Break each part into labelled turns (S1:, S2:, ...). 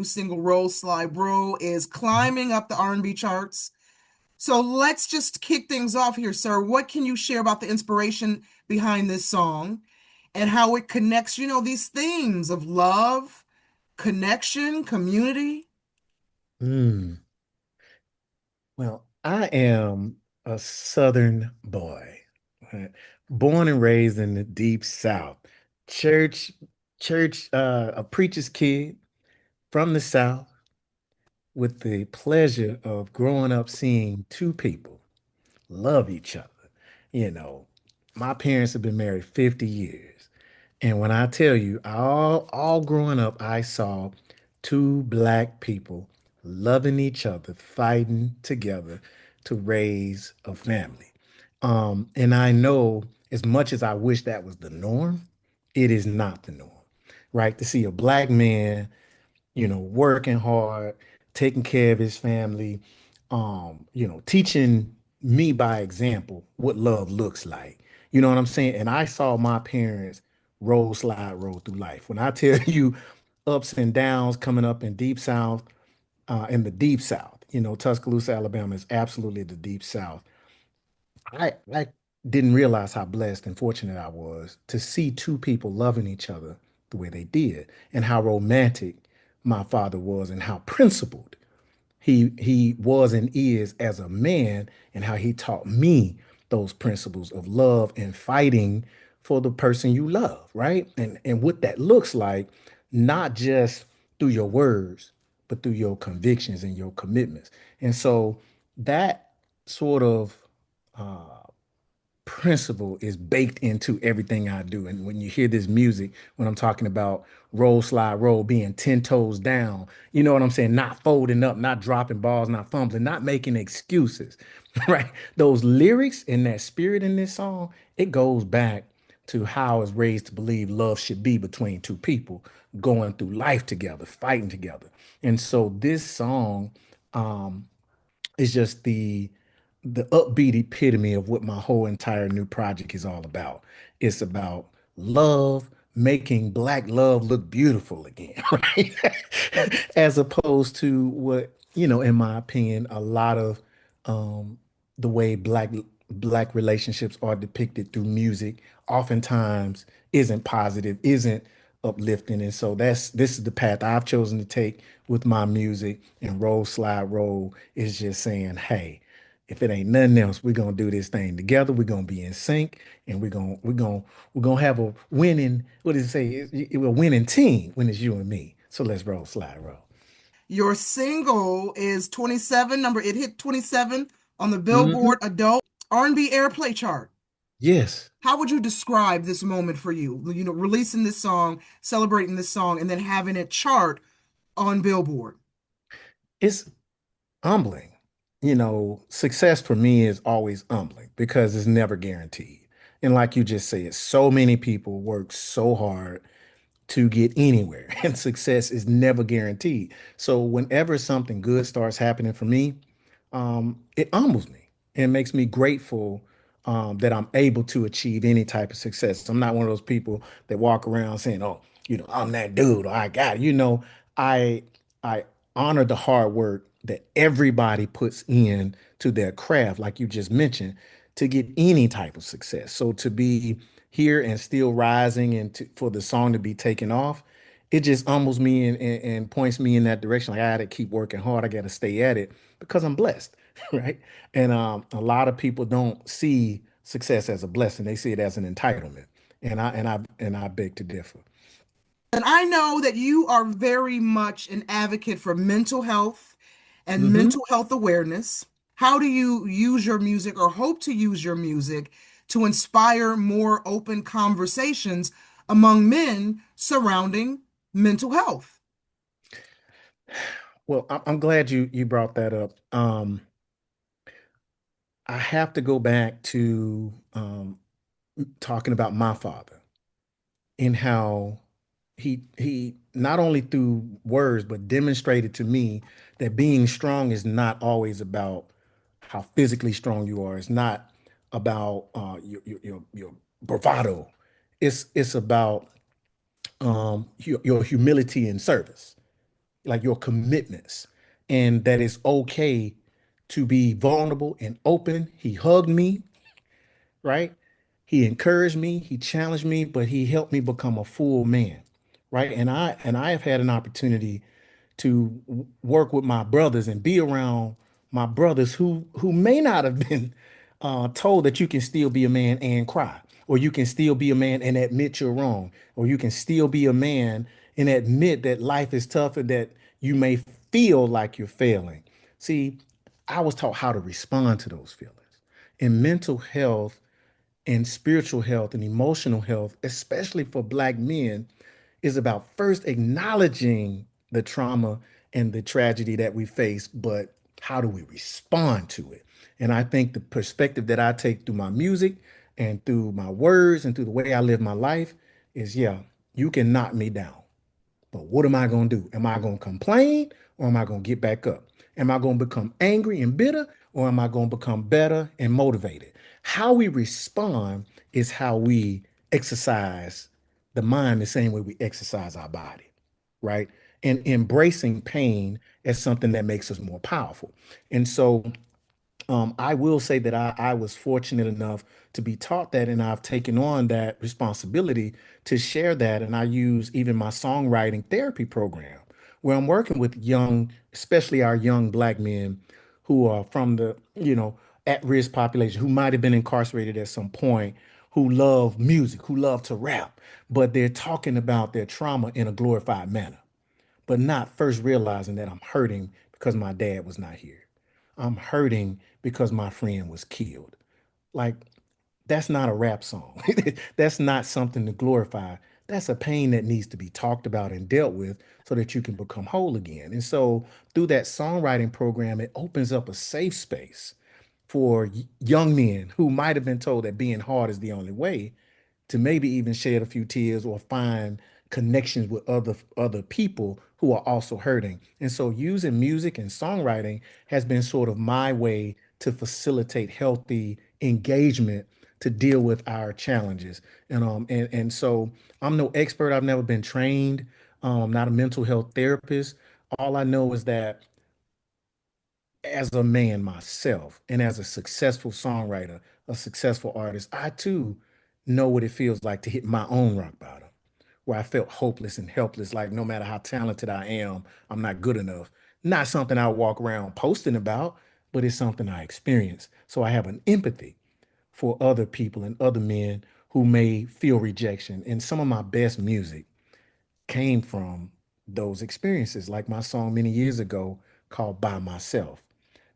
S1: new single, Roll Slide Bro, is climbing up the R&B charts. So let's just kick things off here, sir. What can you share about the inspiration behind this song and how it connects, these themes of love, connection, community?
S2: Mm. Well, I am a Southern boy, right? Born and raised in the deep South. Church, a preacher's kid from the South with the pleasure of growing up seeing two people love each other. You know, my parents have been married 50 years. And when I tell you, all growing up, I saw two black people loving each other, fighting together to raise a family. And I know as much as I wish that was the norm, it is not the norm, right? To see a black man working hard, taking care of his family, teaching me by example what love looks like. You know what I'm saying? And I saw my parents roll through life. When I tell you ups and downs coming up in the deep South, Tuscaloosa, Alabama is absolutely the deep South. I didn't realize how blessed and fortunate I was to see two people loving each other the way they did, and how romantic my father was, and how principled he was and is as a man, and how he taught me those principles of love and fighting for the person you love, right? And what that looks like, not just through your words, but through your convictions and your commitments. And so that sort of principle is baked into everything I do. And when you hear this music, when I'm talking about roll, slide, roll, being 10 toes down, you know what I'm saying? Not folding up, not dropping balls, not fumbling, not making excuses, right? Those lyrics and that spirit in this song, it goes back to how I was raised to believe love should be between two people going through life together, fighting together. And so this song, it's just the upbeat epitome of what my whole entire new project is all about. It's about love, making black love look beautiful again, right? As opposed to what, in my opinion, a lot of the way black relationships are depicted through music oftentimes isn't positive, isn't uplifting. And so this is the path I've chosen to take with my music, and roll slide roll is just saying, hey, if it ain't nothing else, we're gonna do this thing together. We're gonna be in sync, and we're gonna have a winning. What does it say? It a winning team when it's you and me. So let's roll slide roll.
S1: Your single is 27, it hit 27 on the
S2: Hmm.
S1: Billboard Adult R&B Airplay chart.
S2: Yes,
S1: How would you describe this moment for you? Releasing this song, celebrating this song, and then having it chart on Billboard.
S2: it's humbling. Success for me is always humbling because it's never guaranteed. And like you just said, so many people work so hard to get anywhere, and success is never guaranteed. So whenever something good starts happening for me, it humbles me and makes me grateful that I'm able to achieve any type of success. I'm not one of those people that walk around saying, "Oh, I'm that dude," or "I got," it." I honor the hard work that everybody puts in to their craft, like you just mentioned, to get any type of success. So to be here and still rising, and for the song to be taken off, it just humbles me and points me in that direction. Like, I got to keep working hard. I got to stay at it because I'm blessed, right? And a lot of people don't see success as a blessing; they see it as an entitlement. And I beg to differ.
S1: And I know that you are very much an advocate for mental health and
S2: Hmm.
S1: mental health awareness. How do you use your music or hope to use your music to inspire more open conversations among men surrounding mental health?
S2: Well, I'm glad you brought that up. I have to go back to talking about my father, and how he not only through words but demonstrated to me that being strong is not always about how physically strong you are. It's not about your bravado. It's about your humility and service. like your commitments, and that it's okay to be vulnerable and open. He hugged me, right? He encouraged me, he challenged me, but he helped me become a full man, right? And I have had an opportunity to work with my brothers and be around my brothers who may not have been told that you can still be a man and cry, or you can still be a man and admit you're wrong, or you can still be a man and admit that life is tough and that you may feel like you're failing. See, I was taught how to respond to those feelings. In mental health and spiritual health and emotional health, especially for Black men, is about first acknowledging the trauma and the tragedy that we face, but how do we respond to it? And I think the perspective that I take through my music and through my words and through the way I live my life is, yeah, you can knock me down. But what am I going to do? Am I going to complain or am I going to get back up? Am I going to become angry and bitter or am I going to become better and motivated? How we respond is how we exercise the mind the same way we exercise our body, right? And embracing pain as something that makes us more powerful. And so I will say that I was fortunate enough to be taught that, and I've taken on that responsibility to share that. And I use even my songwriting therapy program where I'm working with young, especially our young Black men who are from the, at-risk population who might have been incarcerated at some point, who love music, who love to rap, but they're talking about their trauma in a glorified manner, but not first realizing that I'm hurting because my dad was not here. I'm hurting because my friend was killed. Like, that's not a rap song. That's not something to glorify. That's a pain that needs to be talked about and dealt with so that you can become whole again. And so, through that songwriting program, it opens up a safe space for young men who might have been told that being hard is the only way to maybe even shed a few tears or find connections with other people who are also hurting. And so using music and songwriting has been sort of my way to facilitate healthy engagement to deal with our challenges. And so I'm no expert. I've never been trained. Not a mental health therapist. All I know is that as a man myself and as a successful songwriter, a successful artist, I too know what it feels like to hit my own rock bottom, where I felt hopeless and helpless, like no matter how talented I am, I'm not good enough. Not something I walk around posting about, but it's something I experience. So I have an empathy for other people and other men who may feel rejection. And some of my best music came from those experiences, like my song many years ago called By Myself.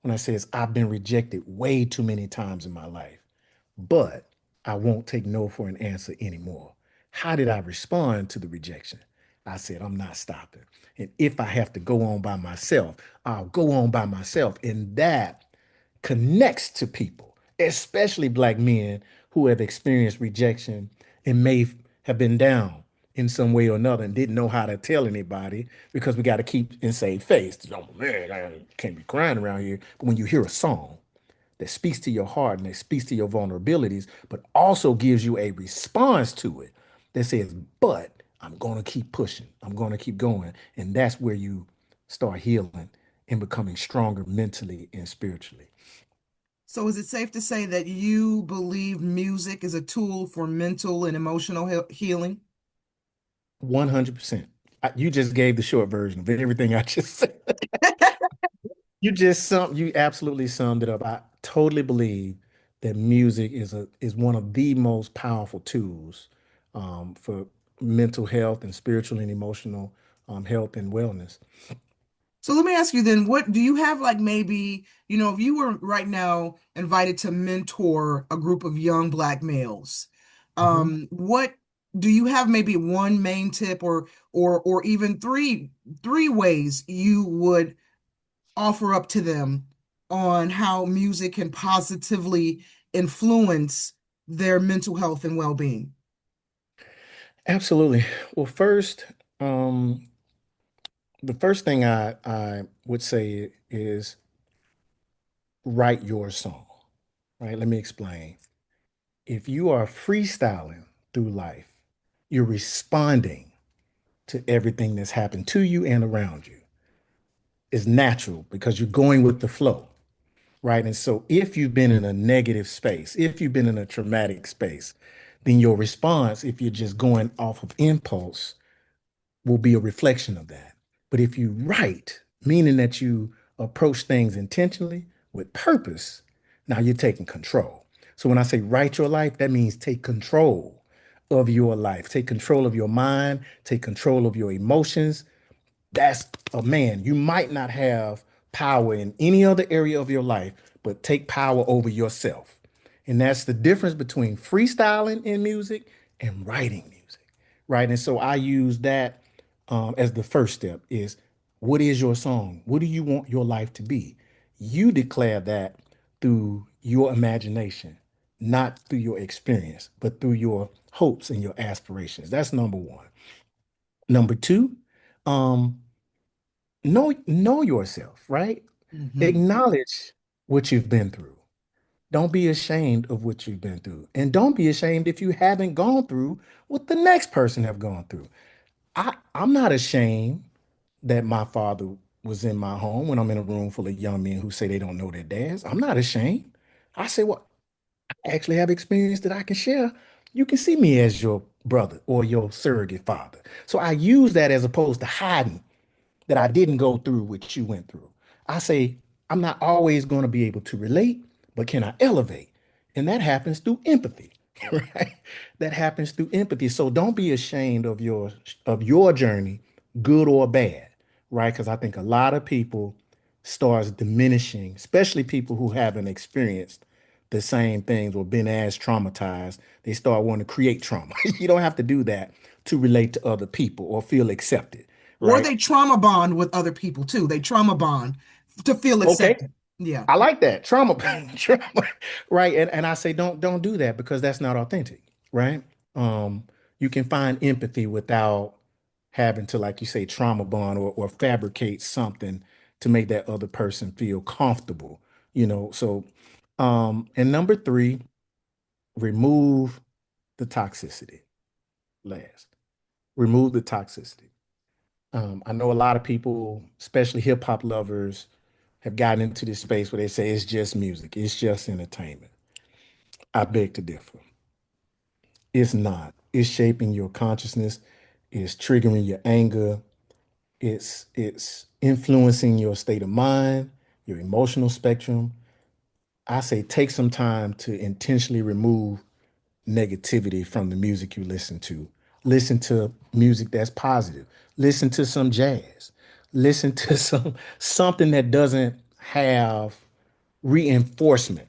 S2: When I says I've been rejected way too many times in my life, but I won't take no for an answer anymore. How did I respond to the rejection? I said, I'm not stopping. And if I have to go on by myself, I'll go on by myself. And that connects to people, especially Black men who have experienced rejection and may have been down in some way or another and didn't know how to tell anybody because we got to keep and save face. Oh, man, I can't be crying around here. But when you hear a song that speaks to your heart and that speaks to your vulnerabilities, but also gives you a response to it that says, but I'm going to keep pushing. I'm going to keep going. And that's where you start healing and becoming stronger mentally and spiritually.
S1: So is it safe to say that you believe music is a tool for mental and emotional healing?
S2: 100%. You just gave the short version of everything I just said. You absolutely summed it up. I totally believe that music is one of the most powerful tools for mental health and spiritual and emotional health and wellness.
S1: So let me ask you then, what do you have like maybe, if you were right now invited to mentor a group of young Black males,
S2: Mhm.
S1: what do you have maybe one main tip or even three ways you would offer up to them on how music can positively influence their mental health and well-being?
S2: Absolutely. Well, um, the first thing I would say is write your song, right? Let me explain. If you are freestyling through life, you're responding to everything that's happened to you and around you. is natural because you're going with the flow, right? And so if you've been in a negative space, if you've been in a traumatic space, then your response, if you're just going off of impulse, will be a reflection of that. But if you write, meaning that you approach things intentionally with purpose, now you're taking control. So when I say write your life, that means take control of your life, take control of your mind, take control of your emotions. That's a man. You might not have power in any other area of your life, but take power over yourself. And that's the difference between freestyling in music and writing music, right? And so I use that as the first step is what is your song? What do you want your life to be? You declare that through your imagination, not through your experience, but through your hopes and your aspirations. That's number one. Number two, um, know yourself, right?
S1: Hmm.
S2: Acknowledge what you've been through. Don't be ashamed of what you've been through. And don't be ashamed if you haven't gone through what the next person have gone through. I'm not ashamed that my father was in my home when I'm in a room full of young men who say they don't know their dads. I'm not ashamed. I say, well, I actually have experience that I can share. You can see me as your brother or your surrogate father. So I use that as opposed to hiding that I didn't go through what you went through. I say, I'm not always going to be able to relate, but can I elevate? And that happens through empathy, right? That happens through empathy. So don't be ashamed of your journey, good or bad, right? Because I think a lot of people starts diminishing, especially people who haven't experienced the same things or been as traumatized. They start wanting to create trauma. You don't have to do that to relate to other people or feel accepted,
S1: Or
S2: right?
S1: they trauma bond with other people too. They trauma bond to feel
S2: Okay.
S1: accepted. Yeah.
S2: I like that. Trauma, trauma, right? And I say don't do that because that's not authentic, right? Um, you can find empathy without having to, like you say, trauma bond or fabricate something to make that other person feel comfortable, you know. So, and number three, remove the toxicity. Last, remove the toxicity. I know a lot of people, especially hip hop lovers, have gotten into this space where they say it's just music, it's just entertainment. I beg to differ. It's not. It's shaping your consciousness, it's triggering your anger, it's influencing your state of mind, your emotional spectrum. I say take some time to intentionally remove negativity from the music you listen to. Listen to music that's positive. Listen to some jazz. Listen to something that doesn't have reinforcement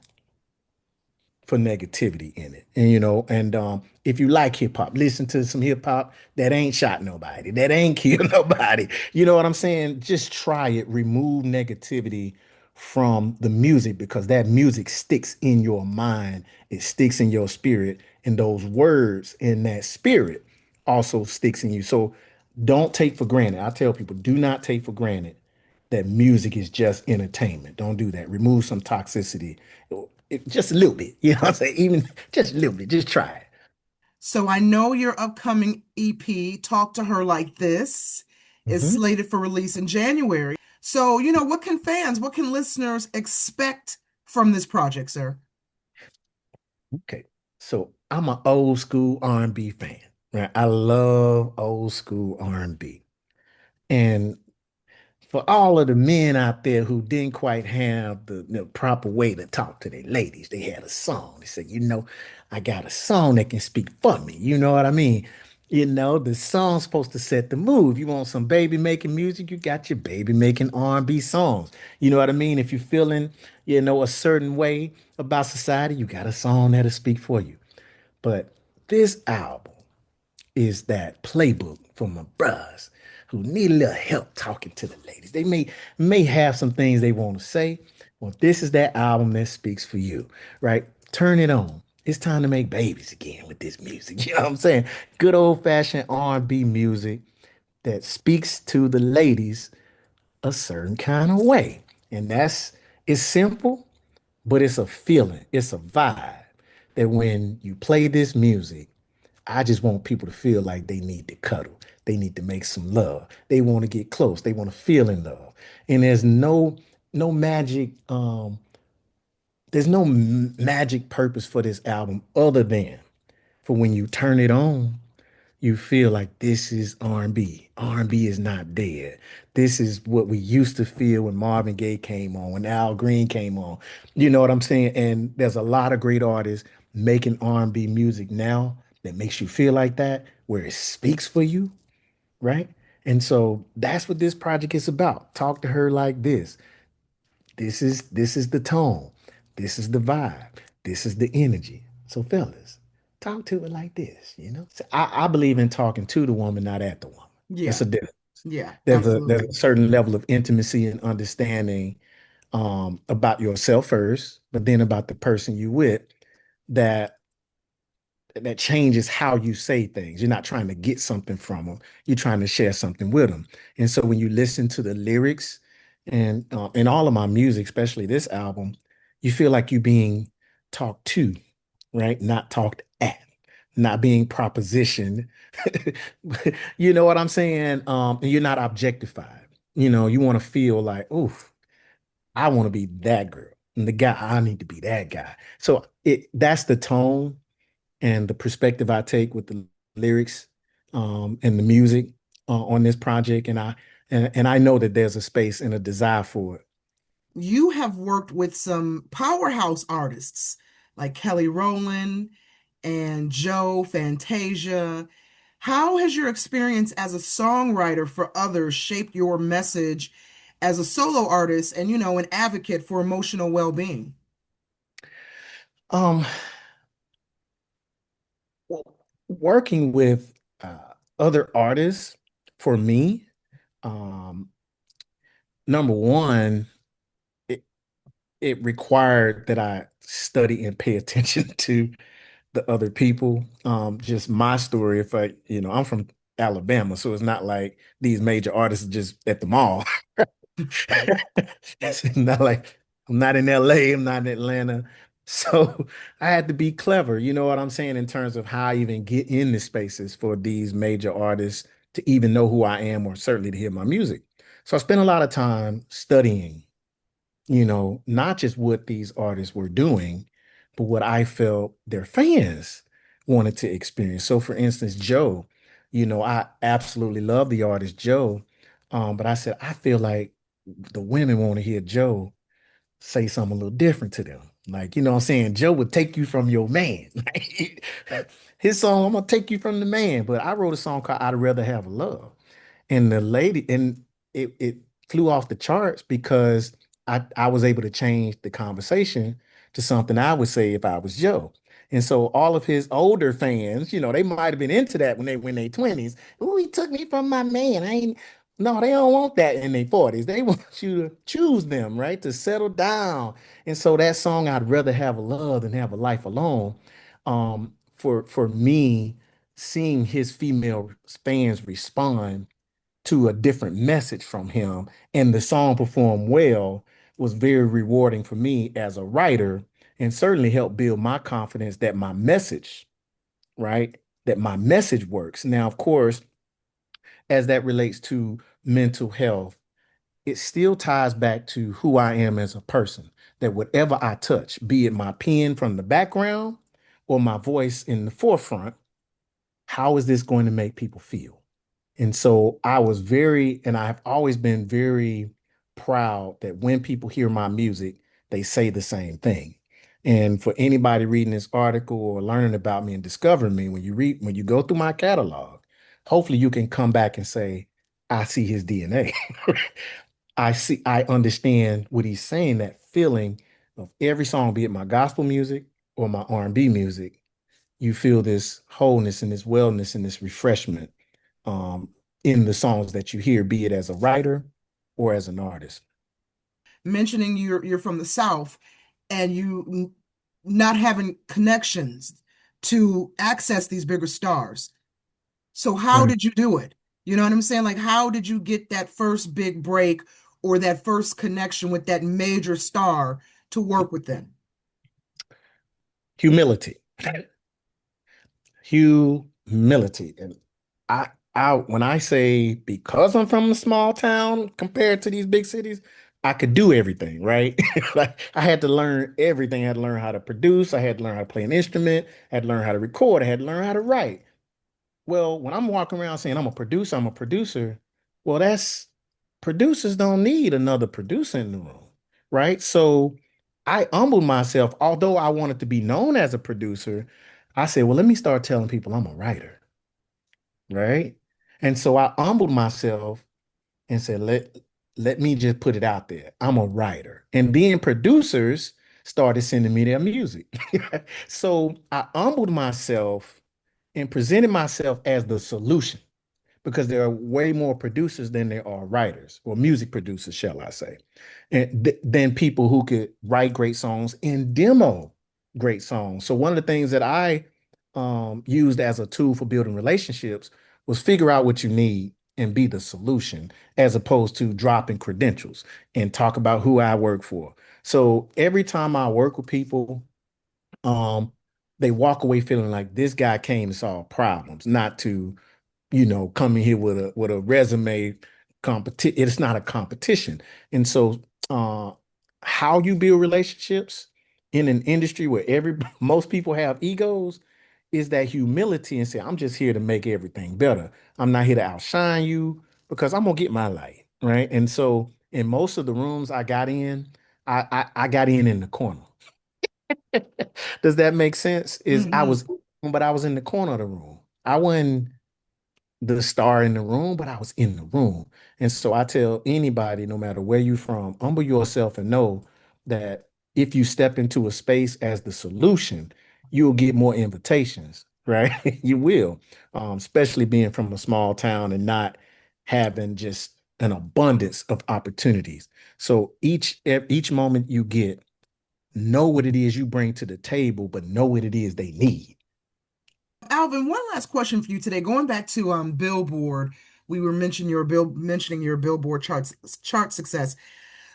S2: for negativity in it. And if you like hip hop, listen to some hip hop that ain't shot nobody, that ain't killed nobody. You know what I'm saying? Just try it. Remove negativity from the music because that music sticks in your mind, it sticks in your spirit, and those words in that spirit also sticks in you. So don't take for granted. I tell people, do not take for granted that music is just entertainment. Don't do that. Remove some toxicity, just a little bit. You know what I'm saying? Even just a little bit. Just try it.
S1: So I know your upcoming EP, Talk to Her Like This, is
S2: Mhm.
S1: slated for release in January. So, what can listeners expect from this project, sir?
S2: Okay. So I'm an old school R&B fan, right? I love old school R&B. And for all of the men out there who didn't quite have the proper way to talk to their ladies, they had a song. They said, I got a song that can speak for me. You know what I mean? The song's supposed to set the mood. If you want some baby making music, you got your baby making R&B songs. You know what I mean? If you're feeling, a certain way about society, you got a song that'll speak for you. But this album is that playbook for my bros who need a little help talking to the ladies. They may have some things they want to say. Well, this is that album that speaks for you, right? Turn it on. It's time to make babies again with this music. You know what I'm saying? Good old fashioned R&B music that speaks to the ladies a certain kind of way. And it's simple, but it's a feeling, it's a vibe that when you play this music, I just want people to feel like they need to cuddle. They need to make some love. They want to get close. They want to feel in love. And there's no magic magic purpose for this album other than for when you turn it on, you feel like this is R&B. R&B is not dead. This is what we used to feel when Marvin Gaye came on, when Al Green came on. You know what I'm saying? And there's a lot of great artists making R&B music now that makes you feel like that, where it speaks for you, right? And so that's what this project is about. Talk to her like this. This is the tone. This is the vibe. This is the energy. So fellas, talk to it like this, you know? So I believe in talking to the woman, not at the woman. That's
S1: Yeah,
S2: a difference.
S1: yeah,
S2: There's
S1: absolutely.
S2: a certain level of intimacy and understanding about yourself first, but then about the person you with that that changes how you say things. You're not trying to get something from them. You're trying to share something with them. And so when you listen to the lyrics and in all of my music, especially this album, you feel like you're being talked to, right? Not talked at, not being propositioned. You know what I'm saying? And you're not objectified. You know, you want to feel like, oof, I want to be that girl. And the guy, I need to be that guy. So that's the tone and the perspective I take with the lyrics and the music on this project. And I know that there's a space and a desire for it.
S1: You have worked with some powerhouse artists like Kelly Rowland and Joe Fantasia. How has your experience as a songwriter for others shaped your message as a solo artist and, an advocate for emotional well-being?
S2: Um, well, working with other artists for me, um, number one, it, it required that I study and pay attention to the other people. Just my story, if I'm from Alabama, so it's not like these major artists are just at the mall. It's not like I'm not in LA, I'm not in Atlanta. So I had to be clever, you know what I'm saying, in terms of how I even get in the spaces for these major artists to even know who I am or certainly to hear my music. So I spent a lot of time studying, not just what these artists were doing, but what I felt their fans wanted to experience. So, for instance, Joe, I absolutely love the artist Joe, but I said, I feel like the women want to hear Joe say something a little different to them. Like, you know what I'm saying? Joe would take you from your man. His song, I'm gonna take you from the man. But I wrote a song called I'd Rather Have Love. And the lady, and it flew off the charts because I was able to change the conversation to something I would say if I was Joe. And so all of his older fans, they might have been into that when they were in their 20s. Oh, he took me from my man. I ain't no, they don't want that in their 40s. They want you to choose them, right? To settle down. And so that song, I'd rather have a love than have a life alone. For me, seeing his female fans respond to a different message from him and the song performed well was very rewarding for me as a writer and certainly helped build my confidence that my message, right? That my message works. Now, of course, as that relates to mental health, it still ties back to who I am as a person. That whatever I touch, be it my pen from the background or my voice in the forefront, how is this going to make people feel? And so and I've always been very proud that when people hear my music, they say the same thing. And for anybody reading this article or learning about me and discovering me, when you go through my catalog, hopefully you can come back and say, I see his DNA. I understand what he's saying, that feeling of every song, be it my gospel music or my R&B music, you feel this wholeness and this wellness and this refreshment um, in the songs that you hear, be it as a writer or as an artist.
S1: Mentioning you're from the South and not having connections to access these bigger stars. So how
S2: Right.
S1: did you do it? You know what I'm saying? Like, how did you get that first big break or that first connection with that major star to work with them?
S2: Humility. Humility. Humility. And when I say because I'm from a small town compared to these big cities, I could do everything, right? Like I had to learn everything. I had to learn how to produce. I had to learn how to play an instrument. I had to learn how to record. I had to learn how to write. Well, when I'm walking around saying I'm a producer, well, that's producers don't need another producer in the room, right? So I humbled myself, although I wanted to be known as a producer. I said, well, let me start telling people I'm a writer, right? And so I humbled myself and said, let me just put it out there. I'm a writer. And then producers started sending me their music. So I humbled myself and presented myself as the solution because there are way more producers than there are writers or music producers, shall I say, and than people who could write great songs and demo great songs. So one of the things that I used as a tool for building relationships was figure out what you need and be the solution as opposed to dropping credentials and talk about who I work for. So every time I work with people, um, they walk away feeling like this guy came to solve problems, not to come in here with a resume competition. It's not a competition. And so how you build relationships in an industry where every most people have egos is that humility and say, I'm just here to make everything better. I'm not here to outshine you because I'm gonna get my light. Right. And so in most of the rooms I got in, I got in the corner. Does that make sense?
S1: Hmm.
S2: But I was in the corner of the room. I wasn't the star in the room, but I was in the room. And so I tell anybody, no matter where you're from, humble yourself and know that if you step into a space as the solution, you'll get more invitations, right? You will, especially being from a small town and not having just an abundance of opportunities. So each moment you get, know what it is you bring to the table, but know what it is they need.
S1: Alvin, one last question for you today. Going back to Billboard, we were mentioning your Billboard chart success.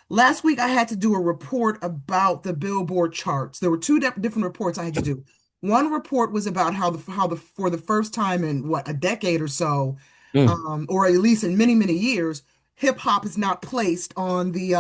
S1: Last week, I had to do a report about the Billboard charts. There were two different reports I had to do. One report was about how the for the first time in what a decade or so,
S2: Mm.
S1: or at least in many many years, hip hop is not placed on the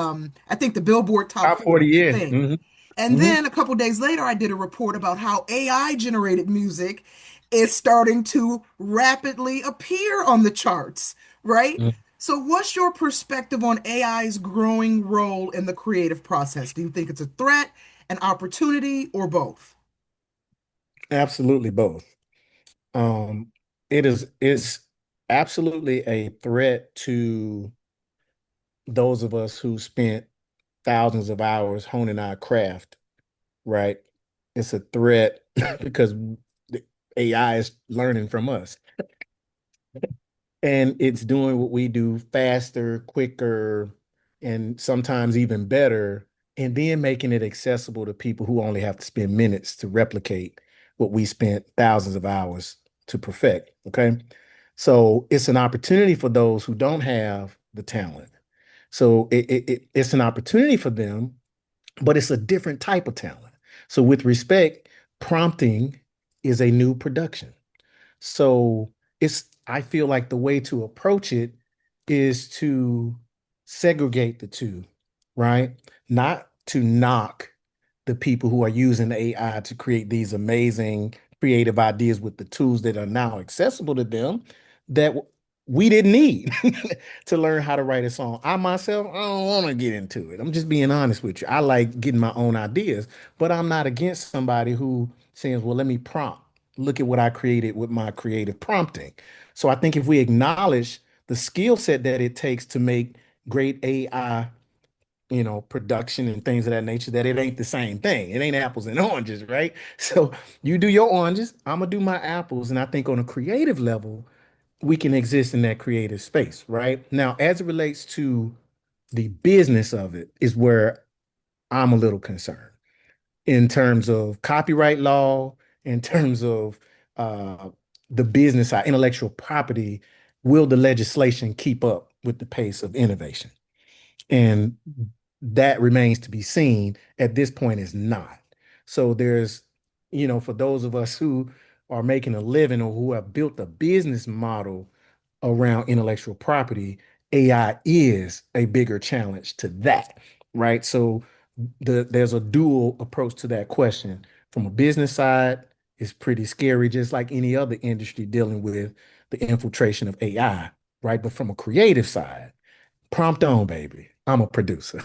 S1: I think the Billboard Top
S2: Top
S1: 40
S2: 40 years.
S1: thing.
S2: Hmm.
S1: And
S2: Hmm.
S1: then a couple days later, I did a report about how AI generated music is starting to rapidly appear on the charts, right? So, what's your perspective on AI's growing role in the creative process? Do you think it's a threat, an opportunity, or both?
S2: Absolutely both. Um, it's absolutely a threat to those of us who spent thousands of hours honing our craft, right? It's a threat because the AI is learning from us and it's doing what we do faster, quicker, and sometimes even better, and then making it accessible to people who only have to spend minutes to replicate what we spent thousands of hours to perfect. Okay. So it's an opportunity for those who don't have the talent. So it's an opportunity for them, but it's a different type of talent. So with respect, prompting is a new production. So I feel like the way to approach it is to segregate the two, right? Not to knock the people who are using AI to create these amazing creative ideas with the tools that are now accessible to them that we didn't need to learn how to write a song. I myself, I don't want to get into it. I'm just being honest with you. I like getting my own ideas, but I'm not against somebody who says, well, let me prompt. Look at what I created with my creative prompting. So I think if we acknowledge the skill set that it takes to make great AI, production and things of that nature, that it ain't the same thing. It ain't apples and oranges, right? So you do your oranges, I'm gonna do my apples. And I think on a creative level, we can exist in that creative space, right? Now, as it relates to the business of it, is where I'm a little concerned in terms of copyright law, in terms of uh, the business side, intellectual property. Will the legislation keep up with the pace of innovation? And that remains to be seen. At this point, is not. So there's, for those of us who are making a living or who have built a business model around intellectual property, AI is a bigger challenge to that, right? So there's a dual approach to that question. From a business side, it's pretty scary, just like any other industry dealing with the infiltration of AI, right? But from a creative side, prompt on, baby. I'm a producer.